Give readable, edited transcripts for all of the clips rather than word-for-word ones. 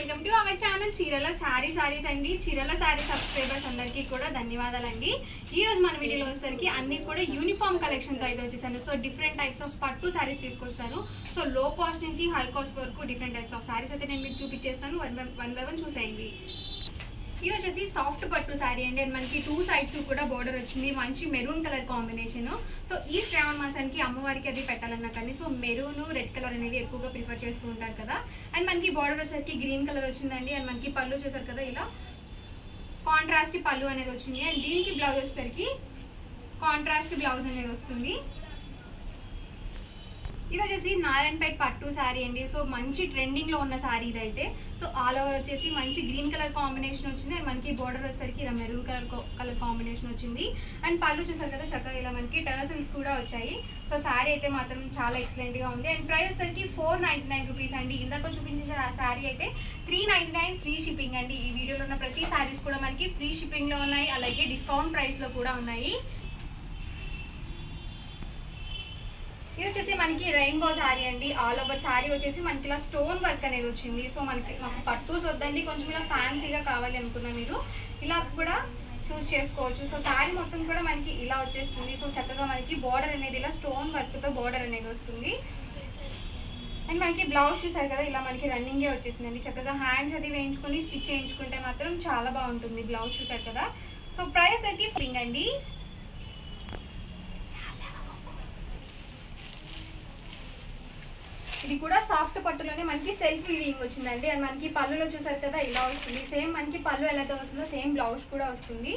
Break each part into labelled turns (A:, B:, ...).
A: Welcome to our channel చీరల సారీస్ అండి. చీరల సారీ సబ్స్క్రైబర్స్ అందరికీ కూడా ధన్యవాదాలండి. ఈ రోజు మన వీడియోలో వచ్చేసరికి అన్ని కూడా యూనిఫామ్ కలెక్షన్ తో అయితే వచ్చేసాను. సో డిఫరెంట్ టైప్స్ ఆఫ్ పట్టు సారీస్ తీసుకొస్తాను. సో లో కాస్ట్ నుంచి హై కాస్ట్ వరకు డిఫరెంట్ టైప్స్ ఆఫ్ సారీస్ అయితే నేను మీకు చూపించేస్తాను. వన్ బై వన్ చూసేయండి. ఇది వచ్చేసి సాఫ్ట్ పట్టు సారీ అండి. అండ్ మనకి టూ సైడ్స్ కూడా బోర్డర్ వచ్చింది. మంచి మెరూన్ కలర్ కాంబినేషన్. సో ఈ శ్రావణ మాసానికి అమ్మవారికి అది పెట్టాలన్నా కానీ సో మెరూన్ రెడ్ కలర్ అనేది ఎక్కువగా ప్రిఫర్ చేస్తూ ఉంటారు కదా. అండ్ మనకి బోర్డర్ వచ్చేసరికి గ్రీన్ కలర్ వచ్చిందండి. అండ్ మనకి పళ్ళు చూసారు కదా, ఇలా కాంట్రాస్ట్ పళ్ళు అనేది వచ్చింది. అండ్ దీనికి బ్లౌజ్ వచ్చేసరికి కాంట్రాస్ట్ బ్లౌజ్ అనేది వస్తుంది. ఇది వచ్చేసి నారాయణపేట పట్టు సారీ అండి. సో మంచి ట్రెండింగ్ లో ఉన్న సారీ ఇదైతే. సో ఆల్ ఓవర్ వచ్చేసి మంచి గ్రీన్ కలర్ కాంబినేషన్ వచ్చింది. అండ్ మనకి బోర్డర్ వచ్చేసరికి ఇలా మెరూన్ కలర్ కాంబినేషన్ వచ్చింది. అండ్ పళ్ళు చూసారు కదా, చక్కగా ఇలా మనకి టర్సల్స్ కూడా వచ్చాయి. సో సారీ అయితే మాత్రం చాలా ఎక్సలెంట్ గా ఉంది. అండ్ ప్రైస్ వచ్చేసరికి 499 రూపీస్ అండి. ఇందాక చూపించిన సారీ అయితే 399 ఫ్రీ షిప్పింగ్ అండి. ఈ వీడియోలో ఉన్న ప్రతి సారీస్ కూడా మనకి ఫ్రీ షిప్పింగ్ లో ఉన్నాయి, అలాగే డిస్కౌంట్ ప్రైస్ లో కూడా ఉన్నాయి. ఇది వచ్చేసి మనకి రెయిన్బో సారీ అండి. ఆల్ ఓవర్ సారీ వచ్చేసి మనకి ఇలా స్టోన్ వర్క్ అనేది వచ్చింది. సో మాకు పట్టూస్ వద్దండి, కొంచెం ఇలా ఫ్యాన్సీగా కావాలి అనుకున్నా మీరు ఇలా కూడా చూస్ చేసుకోవచ్చు. సో సారీ మొత్తం కూడా మనకి ఇలా వచ్చేస్తుంది. సో చక్కగా మనకి బోర్డర్ అనేది ఇలా స్టోన్ వర్క్ తో బోర్డర్ అనేది వస్తుంది. అండ్ మనకి బ్లౌజ్ చూసారు కదా, ఇలా మనకి రన్నింగే వచ్చేసిందండి. చక్కగా హ్యాండ్స్ అది వేయించుకొని స్టిచ్ చేయించుకుంటే మాత్రం చాలా బాగుంటుంది. బ్లౌజ్ చూసారు కదా. సో ప్రైస్ అయితే ఫ్రీ అండి. ఇది కూడా సాఫ్ట్ పట్టులోనే మనకి సెల్ఫ్ వీవింగ్ వచ్చిందండి. అండ్ మనకి పళ్ళులో చూసారు కదా, ఇలా వస్తుంది. సేమ్ మనకి పళ్ళు ఎలా వస్తుందో సేమ్ బ్లౌజ్ కూడా వస్తుంది.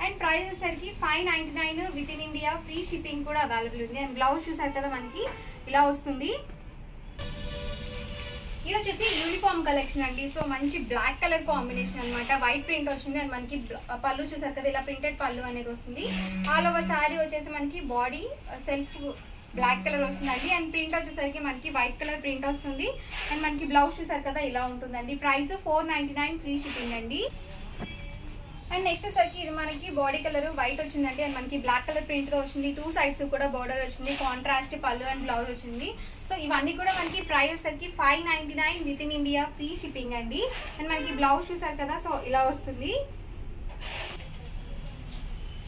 A: అండ్ ప్రైస్ వచ్చేసరికి 599 with in India free shipping కూడా అవైలబుల్ ఉంది. అండ్ బ్లౌజ్ చూసారు కదా, మనకి ఇలా వస్తుంది. ఇది వచ్చేసి యూనిఫామ్ కలెక్షన్ అండి. సో మంచి బ్లాక్ కలర్ కాంబినేషన్ అనమాట. వైట్ ప్రింట్ వచ్చింది. అండ్ మనకి పళ్ళు చూసారు కదా, ఇలా ప్రింటెడ్ పళ్ళు అనేది వస్తుంది. ఆల్ ఓవర్ శారీ వచ్చేసి మనకి బాడీ సెల్ఫ్ బ్లాక్ కలర్ వస్తుందండి. అండ్ ప్రింట్ వచ్చేసరికి మనకి వైట్ కలర్ ప్రింట్ వస్తుంది. అండ్ మనకి బ్లౌజ్ చూసారు కదా, ఇలా ఉంటుందండి. ప్రైస్ 499 ఫ్రీ షిప్పింగ్ అండి. అండ్ నెక్స్ట్ వచ్చేసరికి ఇది మనకి బాడీ కలర్ వైట్ వచ్చిందండి. అండ్ మనకి బ్లాక్ కలర్ ప్రింట్ తో వచ్చింది. టూ సైడ్స్ కూడా బోర్డర్ వచ్చింది. కాంట్రాస్ట్ పళ్ళు అండ్ బ్లౌజ్ వచ్చింది. సో ఇవన్నీ కూడా మనకి ప్రైస్ వచ్చేసరికి 599 with in India free shipping అండి. అండ్ మనకి బ్లౌజ్ చూసారు కదా, సో ఇలా వస్తుంది.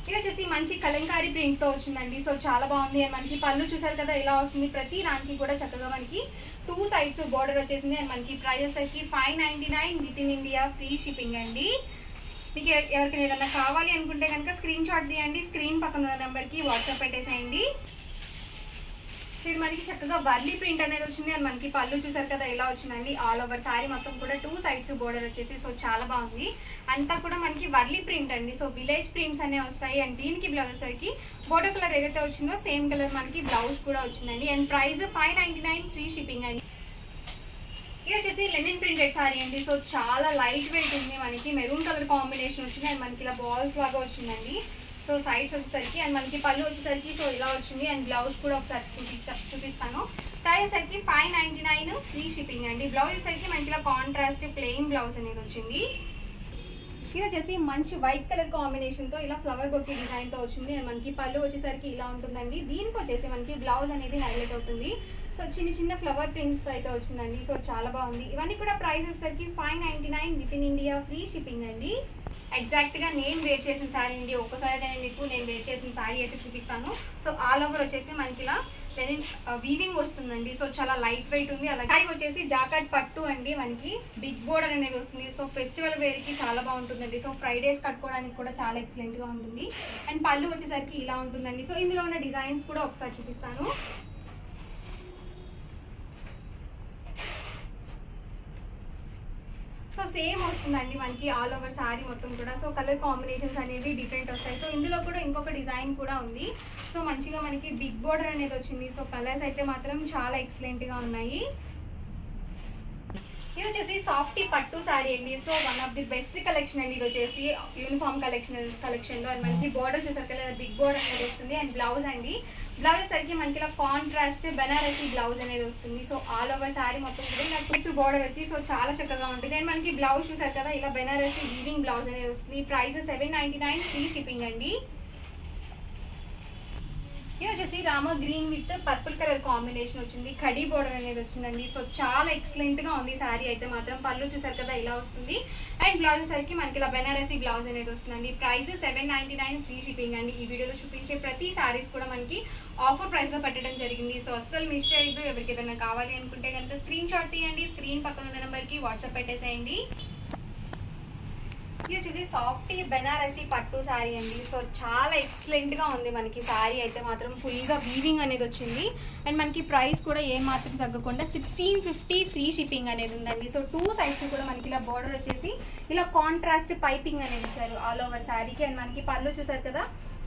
A: ఇది వచ్చేసి మంచి కలంకారీ ప్రింట్ తో వచ్చిందండి. సో చాలా బాగుంది. అండ్ మనకి పళ్ళు చూసారు కదా, ఇలా వస్తుంది. ప్రతి దానికి కూడా చక్కగా మనకి టూ సైడ్స్ బోర్డర్ వచ్చేసింది. అండ్ మనకి ప్రైస్ వచ్చేసరికి 599 with in India free shipping అండి. మీకు ఎవరికైనా ఏదైనా కావాలి అనుకుంటే కనుక స్క్రీన్ షాట్ తీయండి. స్క్రీన్ పక్కన ఉన్న నెంబర్కి వాట్సాప్ పెట్టేసేయండి. సో ఇది మనకి చక్కగా వర్లీ ప్రింట్ అనేది వచ్చింది. అండ్ మనకి పళ్ళు చూసారు కదా, ఇలా వచ్చిందండి. ఆల్ ఓవర్ సారీ మొత్తం కూడా టూ సైడ్స్ బోర్డర్ వచ్చేసి సో చాలా బాగుంది. అంతా కూడా మనకి వర్లీ ప్రింట్ అండి. సో విలేజ్ ప్రింట్స్ అనేవి వస్తాయి. అండ్ దీనికి బ్లౌజ్ వచ్చేసరికి బోర్డర్ కలర్ ఏదైతే వచ్చిందో సేమ్ కలర్ మనకి బ్లౌజ్ కూడా వచ్చిందండి. అండ్ ప్రైస్ 599 ఫ్రీ షిప్పింగ్ అండి. ఇది వచ్చేసి లెనిన్ ప్రింటెడ్ సారీ అండి. సో చాలా లైట్ వెయిట్ ఉంది. మనకి మెరూన్ కలర్ కాంబినేషన్ వచ్చింది. అండ్ మనకి ఇలా బాల్స్ లాగా వచ్చిందండి. సో సైడ్స్ వచ్చేసరికి అండ్ మనకి పళ్ళు వచ్చేసరికి సో ఇలా వచ్చింది. అండ్ బ్లౌజ్ కూడా ఒకసారి చూపిస్తాను. ప్రైస్ వచ్చేసరికి 599 ఫ్రీ షిప్పింగ్ అండి. బ్లౌజ్ వచ్చేసరికి మనకి ఇలా కాంట్రాస్ట్ ప్లెయిన్ బ్లౌజ్ అనేది వచ్చింది. ఇది వచ్చేసి మంచి వైట్ కలర్ కాంబినేషన్ తో ఇలా ఫ్లవర్ బొకే డిజైన్ తో వచ్చింది. అండ్ మనకి పళ్ళు వచ్చేసరికి ఇలా ఉంటుందండి. దీనికి వచ్చేసి మనకి బ్లౌజ్ అనేది హైలైట్ అవుతుంది. సో చిన్న చిన్న ఫ్లవర్ ప్రింట్స్ తో అయితే వచ్చిందండి. సో చాలా బాగుంది. ఇవన్నీ కూడా ప్రైస్ వచ్చేసరికి 599 with in India free shipping అండి. ఎగ్జాక్ట్ గా నేను వేర్ చేసిన సారీ అండి. ఒక్కసారి మీకు నేను వేర్ చేసిన సారీ అయితే చూపిస్తాను. సో ఆల్ ఓవర్ వచ్చేసి మనకి ఇలా లెనిన్ వీవింగ్ వస్తుందండి. సో చాలా లైట్ వెయిట్ ఉంది. అలాగే వచ్చేసి జాకెట్ పట్టు అండి. మనకి బిగ్ బోర్డర్ అనేది వస్తుంది. సో ఫెస్టివల్ వేర్ కి చాలా బాగుంటుందండి. సో ఫ్రైడేస్ కట్టుకోవడానికి కూడా చాలా ఎక్సలెంట్ గా ఉంటుంది. అండ్ పళ్ళు వచ్చేసరికి ఇలా ఉంటుందండి. సో ఇందులో ఉన్న డిజైన్స్ కూడా ఒకసారి చూపిస్తాను. సో సేమ్ వస్తుందండి మనకి ఆల్ ఓవర్ సారీ మొత్తం కూడా. సో కలర్ కాంబినేషన్స్ అనేవి డిఫరెంట్ వస్తాయి. సో ఇందులో కూడా ఇంకొక డిజైన్ కూడా ఉంది. సో మంచిగా మనకి బిగ్ బోర్డర్ అనేది వచ్చింది. సో కలర్స్ అయితే మాత్రం చాలా ఎక్సలెంట్ గా ఉన్నాయి. ఇది వచ్చేసి సాఫ్టీ పట్టు సారీ అండి. So one of the best collection అండి. ఇది వచ్చేసి యూనిఫామ్ కలెక్షన్ లో. అండ్ మనకి బోర్డర్ చూసారు కదా, బిగ్ బోర్డర్ అనేది వస్తుంది. అండ్ బ్లౌజ్ అండి, బ్లౌజ్ సరికి మనకి ఇలా కాంట్రాస్ట్ బెనారసీ బ్లౌజ్ అనేది వస్తుంది. సో ఆల్ ఓవర్ సారీ మొత్తం కూడా ఇలా టూ బోర్డర్ వచ్చి సో చాలా చక్కగా ఉంటుంది. అండ్ మనకి బ్లౌజ్ చూసారు కదా, ఇలా బెనారసీ వీవింగ్ బ్లౌజ్ అనేది వస్తుంది. ప్రైస్ 799 ఫ్రీ షిప్పింగ్ అండి. ఇది వచ్చేసి Rama green with purple colour combination వచ్చింది, కడీ బోర్డర్ అనేది వచ్చిందండి. సో చాలా ఎక్సలెంట్ గా ఉంది శారీ అయితే మాత్రం. పళ్ళు చూసారు కదా ఇలా వస్తుంది. అండ్ బ్లౌజ్ సరికి మనకి ఇలా బెనారసీ బ్లౌజ్ అనేది వస్తుందండి. ప్రైస్ 799 ఫ్రీ షిప్పింగ్ అండి. ఈ వీడియోలో చూపించే ప్రతి శారీస్ కూడా మనకి ఆఫర్ ప్రైస్ లో పెట్టడం జరిగింది. సో అస్సలు మిస్ చేయొద్దు. ఎవరికి ఏదైనా కావాలి అనుకుంటే కనుక స్క్రీన్ షాట్ తీయండి, స్క్రీన్ పక్కన ఉన్న నెంబర్ కి వాట్సాప్ పెట్టేసేయండి. ఇది వచ్చేసి సాఫ్ట్ బెనారసీ పట్టు శారీ అండి. సో చాలా ఎక్సలెంట్ గా ఉంది మనకి శారీ అయితే మాత్రం. ఫుల్ గా వీవింగ్ అనేది వచ్చింది. అండ్ మనకి ప్రైస్ కూడా ఏ మాత్రం తగ్గకుండా 1650 ఫ్రీ షిప్పింగ్ అనేది ఉందండి. సో 2 సైడ్స్ కూడా మనకి ఇలా బోర్డర్ వచ్చేసి ఇలా కాంట్రాస్ట్ పైపింగ్ అనేది ఇచ్చారు ఆల్ ఓవర్ శారీకి. అండ్ మనకి పళ్ళు చూసారు కదా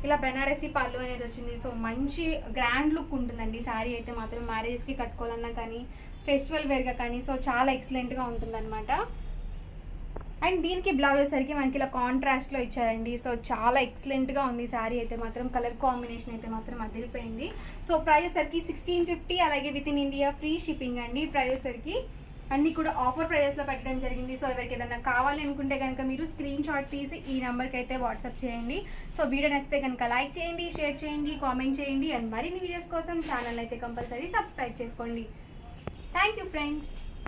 A: ఇలా బెనారసీ పళ్ళు అనేది వచ్చింది. సో మంచి గ్రాండ్ లుక్ ఉంటుందండి శారీ అయితే మాత్రం. మ్యారేజ్ కి కట్టుకోవాలన్నా కానీ ఫెస్టివల్ వేర్ గా కానీ సో చాలా ఎక్సలెంట్ గా ఉంటుంది అనమాట. అండ్ దీనికి బ్లౌజ్ వచ్చేసరికి మనకి ఇలా కాంట్రాస్ట్లో ఇచ్చారండి. సో చాలా ఎక్సలెంట్గా ఉంది శారీ అయితే మాత్రం. కలర్ కాంబినేషన్ అయితే మాత్రం అదిరిపోయింది. సో ప్రైస్ వచ్చేసరికి 1650, అలాగే with in India free shipping అండి. ప్రైస్ వచ్చేసరికి అన్నీ కూడా ఆఫర్ ప్రైజెస్లో పెట్టడం జరిగింది. సో ఎవరికి ఏదైనా కావాలి అనుకుంటే కనుక మీరు స్క్రీన్ షాట్ తీసి ఈ నెంబర్కి అయితే వాట్సాప్ చేయండి. సో వీడియో నచ్చితే కనుక లైక్ చేయండి, షేర్ చేయండి, కామెంట్ చేయండి. అండ్ మరిన్ని వీడియోస్ కోసం ఛానల్ అయితే కంపల్సరీ సబ్స్క్రైబ్ చేసుకోండి. Thank you friends.